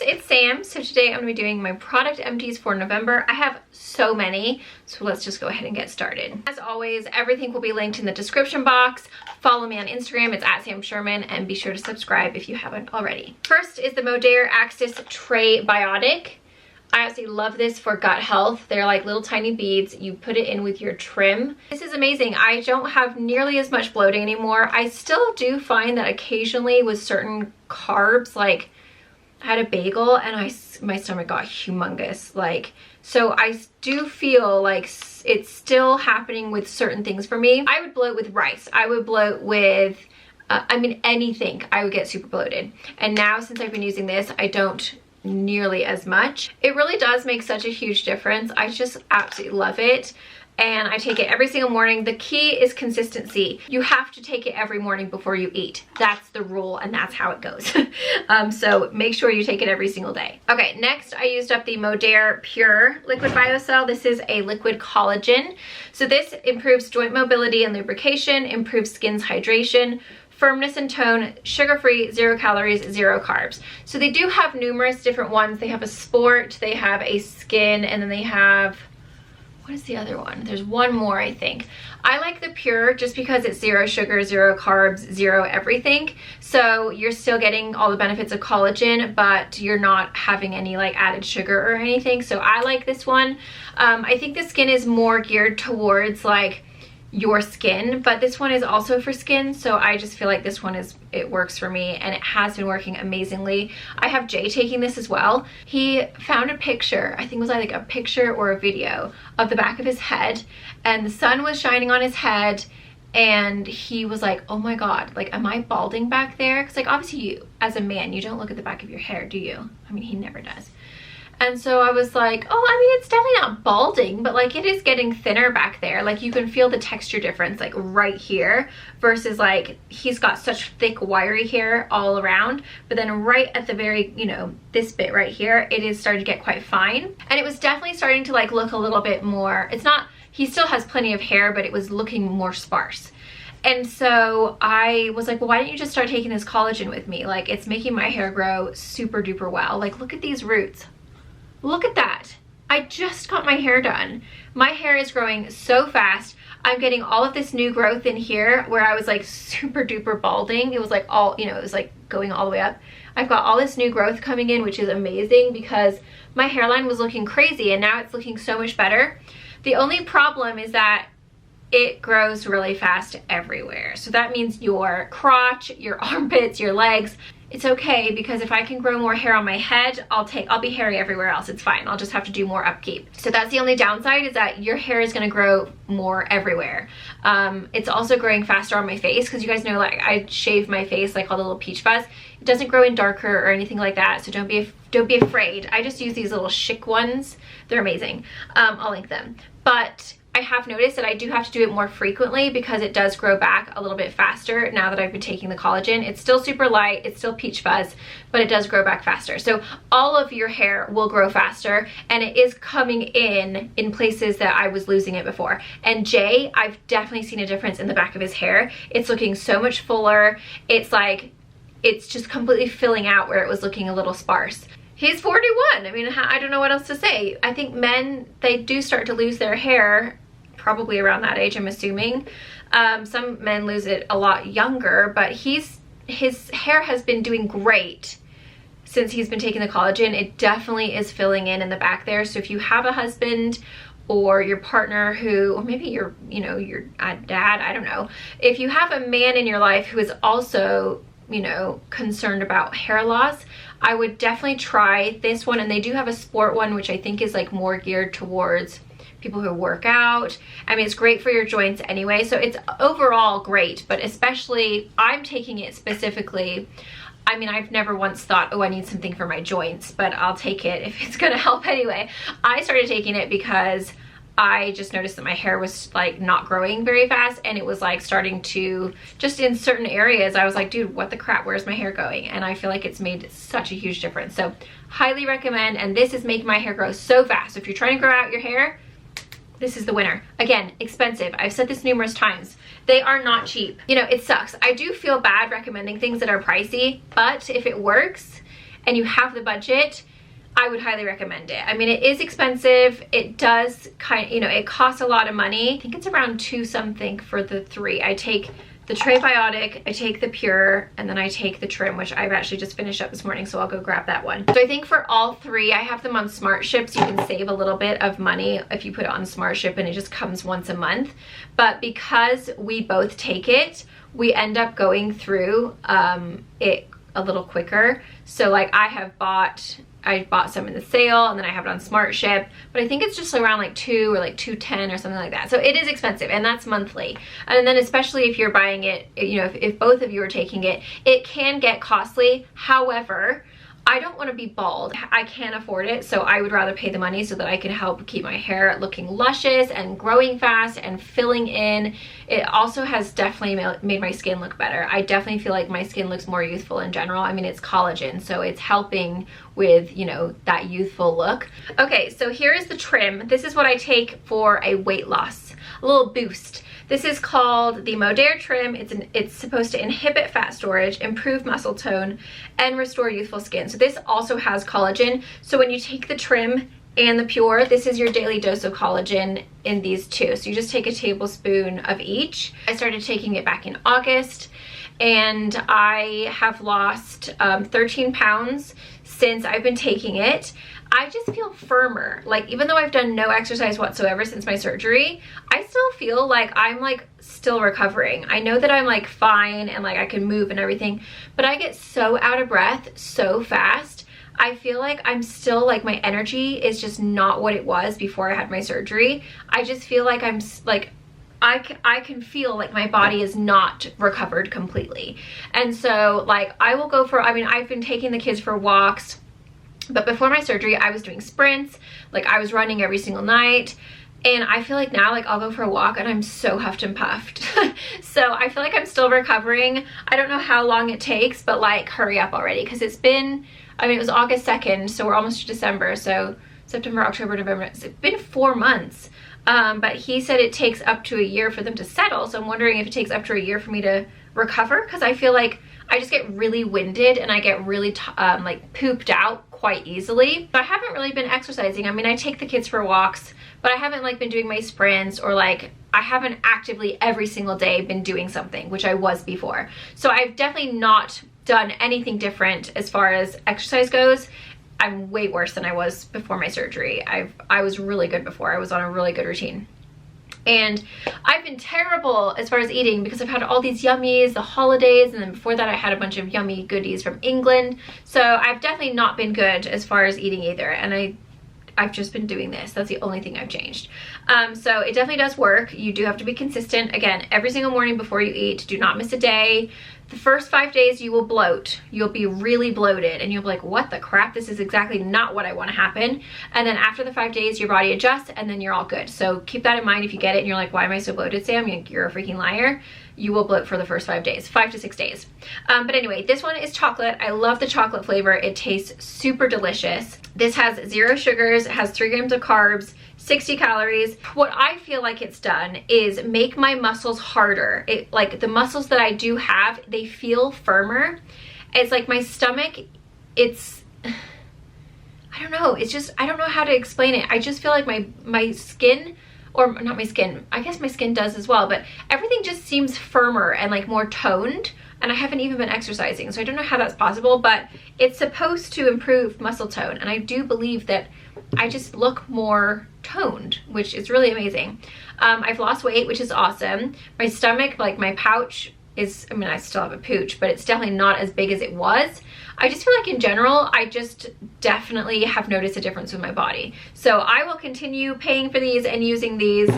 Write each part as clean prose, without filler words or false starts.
it's Sam. So today I'm going to be doing my product empties for November. I have so many, so let's just go ahead and get started. As always, everything will be linked in the description box. Follow me on Instagram, it's at Sam Schuerman, and be sure to subscribe if you haven't already. First is the Modair Axis Tray Biotic. I absolutely love this for gut health. They're like little tiny beads. You put it in with your trim. This is amazing. I don't have nearly as much bloating anymore. I still do find that occasionally with certain carbs, like I had a bagel and my stomach got humongous. Like, so I do feel like it's still happening with certain things for me. I would bloat with rice. I would bloat with, I mean, anything. I would get super bloated. And now since I've been using this, I don't nearly as much. It really does make such a huge difference. I just absolutely love it. And I take it every single morning. The key is consistency. You have to take it every morning before you eat. That's the rule and that's how it goes. So make sure you take it every single day. Okay, next I used up the Modair Pure Liquid Biocell. This is a liquid collagen. So this improves joint mobility and lubrication, improves skin's hydration, firmness and tone, sugar-free, 0 calories, 0 carbs. So they do have numerous different ones. They have a sport, they have a skin, and then they have, what is the other one? There's one more, I think. I like the Pure just because it's 0 sugar, 0 carbs, 0 everything. So you're still getting all the benefits of collagen, but you're not having any like added sugar or anything. So I like this one. I think the skin is more geared towards like your skin, but this one is also for skin, so I just feel like this one it works for me, and it has been working amazingly. I have Jay taking this as well. He found a picture, I think it was like a picture or a video of the back of his head, and the sun was shining on his head, and he was like, oh my god, like, am I balding back there? Because like obviously you as a man, you don't look at the back of your hair, do you? I mean, he never does. And so I was like, oh, I mean, it's definitely not balding, but like it is getting thinner back there. Like you can feel the texture difference like right here versus like he's got such thick wiry hair all around. But then right at the very, you know, this bit right here, it is starting to get quite fine. And it was definitely starting to like look a little bit more, it's not, he still has plenty of hair, but it was looking more sparse. And so I was like, well, why don't you just start taking this collagen with me? Like it's making my hair grow super duper well. Like look at these roots. Look at that. I just got my hair done. My hair is growing so fast. I'm getting all of this new growth in here where I was like super duper balding. It was like all, you know, it was like going all the way up. I've got all this new growth coming in, which is amazing because my hairline was looking crazy and now it's looking so much better. The only problem is that it grows really fast everywhere. So that means your crotch, your armpits, your legs. It's okay because if I can grow more hair on my head, I'll be hairy everywhere else. It's fine. I'll just have to do more upkeep. So that's the only downside, is that your hair is going to grow more everywhere. It's also growing faster on my face because you guys know, like, I shave my face like all the little peach fuzz. It doesn't grow in darker or anything like that. So don't be afraid. I just use these little chic ones. They're amazing. I'll link them. But I have noticed that I do have to do it more frequently because it does grow back a little bit faster now that I've been taking the collagen. It's still super light, it's still peach fuzz, but it does grow back faster. So all of your hair will grow faster, and it is coming in places that I was losing it before. And Jay, I've definitely seen a difference in the back of his hair. It's looking so much fuller. It's like, it's just completely filling out where it was looking a little sparse. He's 41. I mean, I don't know what else to say. I think men, they do start to lose their hair probably around that age, I'm assuming. Some men lose it a lot younger, but his hair has been doing great since he's been taking the collagen. It definitely is filling in the back there. So if you have a husband or your partner who, or maybe your dad, I don't know. If you have a man in your life who is also, you know, concerned about hair loss, I would definitely try this one. And they do have a sport one, which I think is like more geared towards people who work out. I mean, it's great for your joints anyway, so it's overall great, but especially I'm taking it specifically. I mean, I've never once thought, oh, I need something for my joints, but I'll take it if it's gonna help anyway. I started taking it because I just noticed that my hair was like not growing very fast, and it was like starting to, just in certain areas, I was like, dude, what the crap, where's my hair going? And I feel like it's made such a huge difference. So highly recommend, and this is making my hair grow so fast. So if you're trying to grow out your hair, this is the winner. Again, expensive. I've said this numerous times. They are not cheap. You know, it sucks. I do feel bad recommending things that are pricey, but if it works and you have the budget, I would highly recommend it. I mean, it is expensive. It does it costs a lot of money. I think it's around $2 something for the 3. I take the Trebiotic, I take the Pure, and then I take the Trim, which I've actually just finished up this morning, so I'll go grab that one. So I think for all 3, I have them on Smart Ship, so you can save a little bit of money if you put it on Smart Ship and it just comes once a month. But because we both take it, we end up going through it a little quicker. So like I bought some in the sale, and then I have it on Smart Ship, but I think it's just around like $2 or like $2.10 or something like that. So it is expensive, and that's monthly. And then especially if you're buying it, you know, if both of you are taking it, it can get costly. However, I don't want to be bald. I can't afford it, so I would rather pay the money so that I can help keep my hair looking luscious and growing fast and filling in. It also has definitely made my skin look better. I definitely feel like my skin looks more youthful in general. I mean, it's collagen, so it's helping with, you know, that youthful look. Okay, so here is the Trim. This is what I take for a weight loss, a little boost. This is called the Modair Trim. It's supposed to inhibit fat storage, improve muscle tone, and restore youthful skin. So this also has collagen. So when you take the Trim and the Pure, this is your daily dose of collagen in these 2. So you just take a tablespoon of each. I started taking it back in August, and I have lost 13 pounds since I've been taking it. I just feel firmer. Like, even though I've done no exercise whatsoever since my surgery, I still feel like I'm like still recovering. I know that I'm like fine and like I can move and everything, but I get so out of breath so fast. I feel like I'm still like, my energy is just not what it was before I had my surgery. I just feel like I'm like, I can feel like my body is not recovered completely. And so like I will go for, I mean, I've been taking the kids for walks, but before my surgery, I was doing sprints, like I was running every single night. And I feel like now, like I'll go for a walk and I'm so huffed and puffed. So I feel like I'm still recovering. I don't know how long it takes, but like hurry up already. Cause it's been, I mean, it was August 2nd, so we're almost to December. So September, October, November, it's been 4 months. But he said it takes up to a year for them to settle. So I'm wondering if it takes up to a year for me to recover. Cause I feel like I just get really winded and I get really like pooped out quite easily. But I haven't really been exercising. I mean, I take the kids for walks, but I haven't like been doing my sprints, or like I haven't actively every single day been doing something, which I was before. So I've definitely not done anything different as far as exercise goes. I'm way worse than I was before my surgery. I was really good before. I was on a really good routine. And I've been terrible as far as eating because I've had all these yummies, the holidays, and then before that I had a bunch of yummy goodies from England. So I've definitely not been good as far as eating either. And I've just been doing this. That's the only thing I've changed. So it definitely does work. You do have to be consistent. Again, every single morning before you eat, do not miss a day. The first 5 days you will bloat. You'll be really bloated and you'll be like, what the crap? This is exactly not what I want to happen. And then after the 5 days, your body adjusts and then you're all good. So keep that in mind if you get it and you're like, why am I so bloated, Sam? You're a freaking liar. You will bloat for the first 5 days, 5 to 6 days. But anyway, this one is chocolate. I love the chocolate flavor. It tastes super delicious. This has 0 sugars, it has 3 grams of carbs, 60 calories. What I feel like it's done is make my muscles harder. Like the muscles that I do have, they feel firmer. It's like my stomach, it's, I don't know. It's just, I don't know how to explain it. I just feel like my skin, or not my skin, I guess my skin does as well, but everything just seems firmer and like more toned. And I haven't even been exercising, so I don't know how that's possible, but it's supposed to improve muscle tone. And I do believe that I just look more toned, which is really amazing. I've lost weight, which is awesome. My stomach, like my pouch is, I mean, I still have a pooch, but it's definitely not as big as it was. I just feel like in general, I just definitely have noticed a difference with my body. So I will continue paying for these and using these.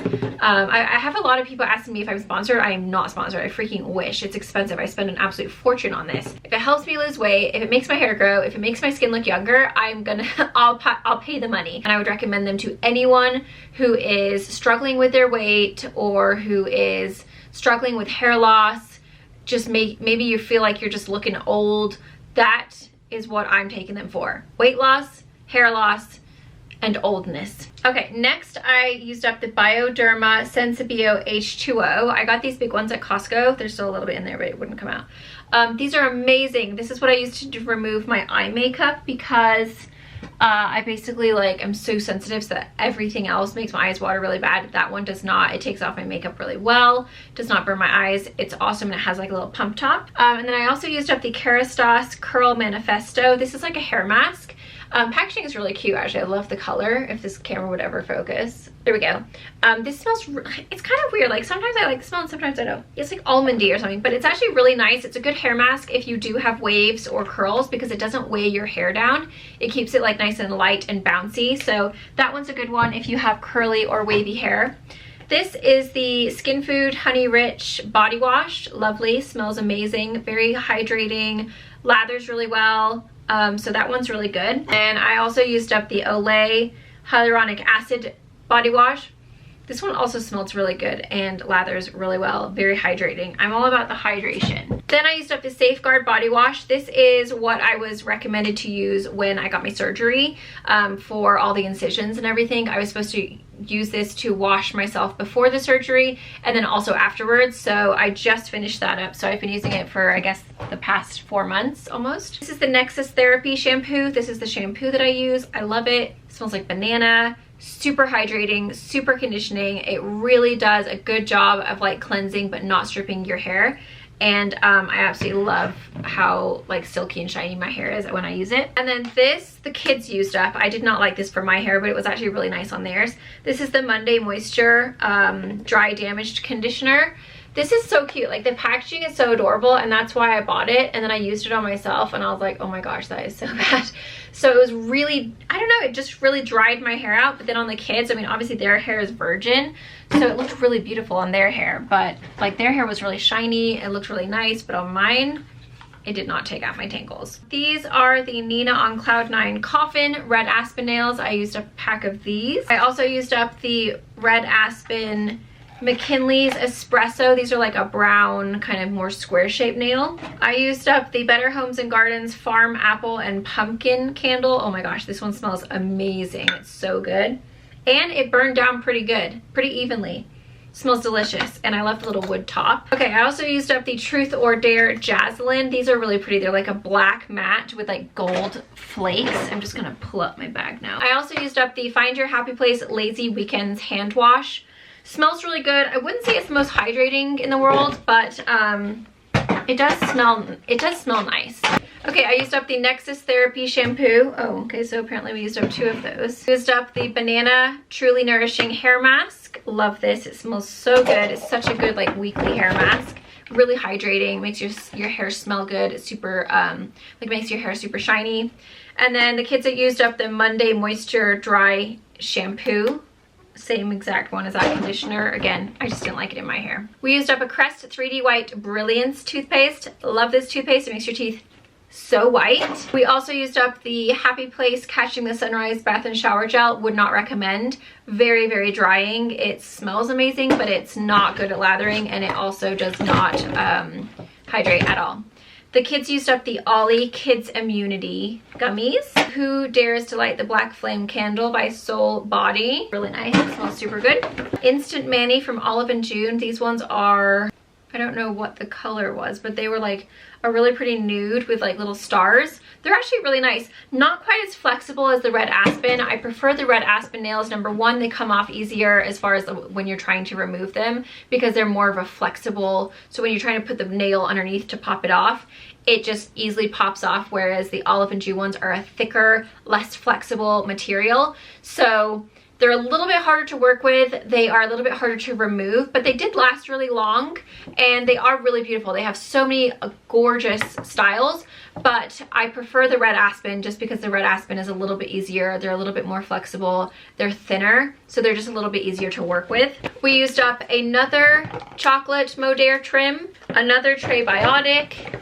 I have a lot of people asking me if I'm sponsored. I am not sponsored. I freaking wish. It's expensive. I spend an absolute fortune on this. If it helps me lose weight, if it makes my hair grow, if it makes my skin look younger, I'll pay the money. And I would recommend them to anyone who is struggling with their weight or who is struggling with hair loss. Just maybe you feel like you're just looking old. That is what I'm taking them for. Weight loss, hair loss, and oldness. Okay, next I used up the Bioderma Sensibio H2O. I got these big ones at Costco. There's still a little bit in there, but it wouldn't come out. These are amazing. This is what I use to remove my eye makeup because I basically like I'm so sensitive so that everything else makes my eyes water really bad. That one does not. It takes off my makeup really well, does not burn my eyes. It's awesome, and it has like a little pump top. And then I also used up the Kerastase Curl Manifesto. This is like a hair mask. Packaging is really cute, actually. I love the color, if this camera would ever focus. There we go. This smells, it's kind of weird. Like sometimes I like the smell and sometimes I don't. It's like almondy or something, but it's actually really nice. It's a good hair mask if you do have waves or curls because it doesn't weigh your hair down. It keeps it like nice and light and bouncy. So that one's a good one if you have curly or wavy hair. This is the Skin Food Honey Rich Body Wash. Lovely, smells amazing, very hydrating, lathers really well. So that one's really good. And I also used up the Olay Hyaluronic Acid Body Wash. This one also smells really good and lathers really well, very hydrating. I'm all about the hydration. Then I used up the Safeguard Body Wash. This is what I was recommended to use when I got my surgery for all the incisions and everything. I was supposed to use this to wash myself before the surgery and then also afterwards. So I just finished that up. So I've been using it for, I guess, the past 4 months almost. This is the Nexus Therapy shampoo. This is the shampoo that I use. I love it. It smells like banana. Super hydrating, super conditioning. It really does a good job of like cleansing but not stripping your hair. And I absolutely love how like silky and shiny my hair is when I use it. And then this, the kids used up. I did not like this for my hair, but it was actually really nice on theirs. This is the Monday Moisture Dry Damaged Conditioner. This is so cute. Like the packaging is so adorable, and that's why I bought it. And then I used it on myself and I was like, oh my gosh, that is so bad. So it was really, I don't know, it just really dried my hair out. But then on the kids, I mean, obviously their hair is virgin, so it looked really beautiful on their hair. But like their hair was really shiny, it looked really nice, but on mine, it did not take out my tangles. These are the Nina on Cloud 9 Coffin Red Aspen nails. I used a pack of these. I also used up the Red Aspen McKinley's Espresso. These are like a brown kind of more square shaped nail. I used up the Better Homes and Gardens Farm Apple and Pumpkin candle. Oh my gosh, this one smells amazing. It's so good. And it burned down pretty good, pretty evenly. Smells delicious, and I love the little wood top. Okay, I also used up the Truth or Dare Jazzlyn. These are really pretty. They're like a black matte with like gold flakes. I'm just gonna pull up my bag now. I also used up the Find Your Happy Place Lazy Weekends hand wash. Smells really good. I wouldn't say it's the most hydrating in the world, but it does smell nice. Okay, I used up the Nexus Therapy shampoo. Oh, okay, so apparently we used up 2 of those. Used up the Banana Truly Nourishing Hair Mask. Love this. It smells so good. It's such a good like weekly hair mask. Really hydrating, makes your hair smell good. It's super like makes your hair super shiny. And then the kids that used up the Monday Moisture Dry Shampoo. Same exact one as that conditioner. Again, I just didn't like it in my hair. We used up a Crest 3D White Brilliance toothpaste. Love this toothpaste. It makes your teeth so white. We also used up the Happy Place Catching the Sunrise Bath and Shower Gel. Would not recommend. Very, very drying. It smells amazing, but it's not good at lathering, and it also does not hydrate at all. The kids used up the Olay Kids Immunity Gummies. Who Dares to Light the Black Flame Candle by Soul Body. Really nice. It smells super good. Instant Mani from Olive and June. These ones are, I don't know what the color was, but they were like a really pretty nude with like little stars. They're actually really nice. Not quite as flexible as the Red Aspen. I prefer the Red Aspen nails. Number one, they come off easier as far as when you're trying to remove them because they're more of a flexible, so when you're trying to put the nail underneath to pop it off, it just easily pops off, whereas the Olive and June ones are a thicker, less flexible material. So they're a little bit harder to work with. They are a little bit harder to remove, but they did last really long and they are really beautiful. They have so many gorgeous styles, but I prefer the Red Aspen just because the Red Aspen is a little bit easier. They're a little bit more flexible. They're thinner, so they're just a little bit easier to work with. We used up another chocolate Modair trim, another Tray Biotic,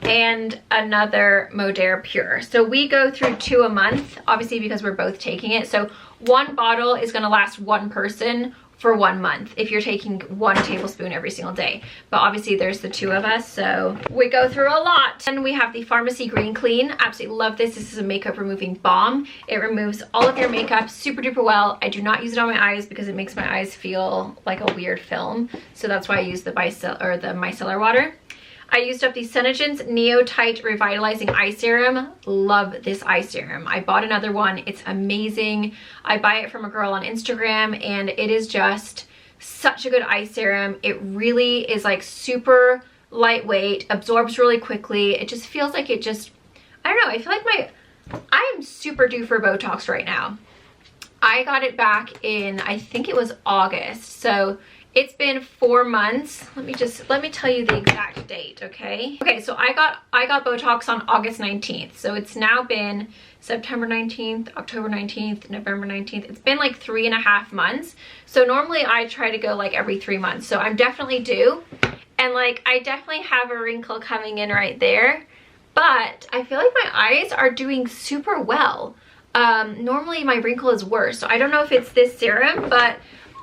and another Modair Pure. So we go through 2 a month, obviously because we're both taking it. So 1 bottle is gonna last 1 person for 1 month if you're taking 1 tablespoon every single day. But obviously there's the 2 of us, so we go through a lot. And we have the Pharmacy Green Clean. Absolutely love this. This is a makeup removing balm. It removes all of your makeup super duper well. I do not use it on my eyes because it makes my eyes feel like a weird film. So that's why I use the micellar water. I used up the Senegen's Neo Tight Revitalizing Eye Serum. Love this eye serum. I bought another one. It's amazing. I buy it from a girl on Instagram, and it is just such a good eye serum. It really is like super lightweight, absorbs really quickly. It just feels like it just, I don't know, I feel like I am super due for Botox right now. I got it back in, I think it was August. So it's been 4 months. Let me tell you the exact date, okay? Okay, so I got Botox on August 19th. So it's now been September 19th, October 19th, November 19th. It's been like 3.5 months. So normally I try to go like every 3 months. So I'm definitely due. And like, I definitely have a wrinkle coming in right there. But I feel like my eyes are doing super well. Normally my wrinkle is worse. So I don't know if it's this serum, but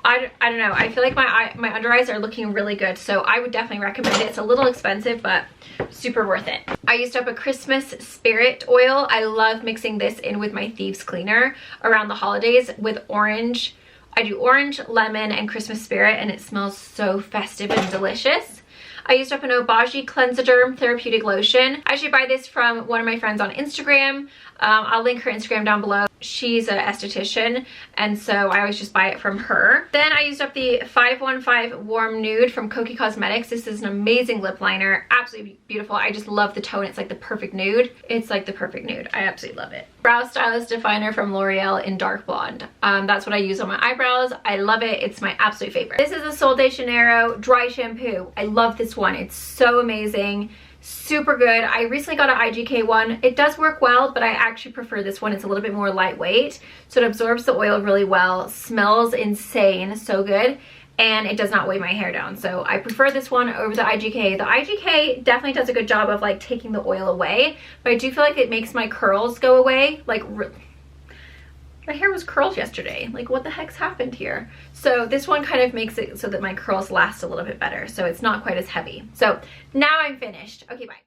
I don't know. I feel like my under eyes are looking really good. So I would definitely recommend it. It's a little expensive, but super worth it. I used up a Christmas Spirit oil. I love mixing this in with my Thieves Cleaner around the holidays with orange. I do orange, lemon, and Christmas Spirit, and it smells so festive and delicious. I used up an Obagi Cleansiderm Therapeutic Lotion. I should buy this from one of my friends on Instagram. I'll link her Instagram down below. She's an esthetician, and so I always just buy it from her. Then I used up the 515 Warm Nude from Kokie Cosmetics. This is an amazing lip liner. Absolutely beautiful. I just love the tone. It's like the perfect nude. It's like the perfect nude. I absolutely love it. Brow Stylist Definer from L'Oreal in Dark Blonde. That's what I use on my eyebrows. I love it. It's my absolute favorite. This is a Sol de Janeiro Dry Shampoo. I love this one. It's so amazing. Super good. I recently got an IGK one. It does work well, but I actually prefer this one. It's a little bit more lightweight, so it absorbs the oil really well. Smells insane, so good, and it does not weigh my hair down. So I prefer this one over the IGK. The IGK definitely does a good job of like taking the oil away, but I do feel like it makes my curls go away. Like, my hair was curled yesterday. Like, what the heck's happened here? So this one kind of makes it so that my curls last a little bit better. So it's not quite as heavy. So now I'm finished. Okay, bye.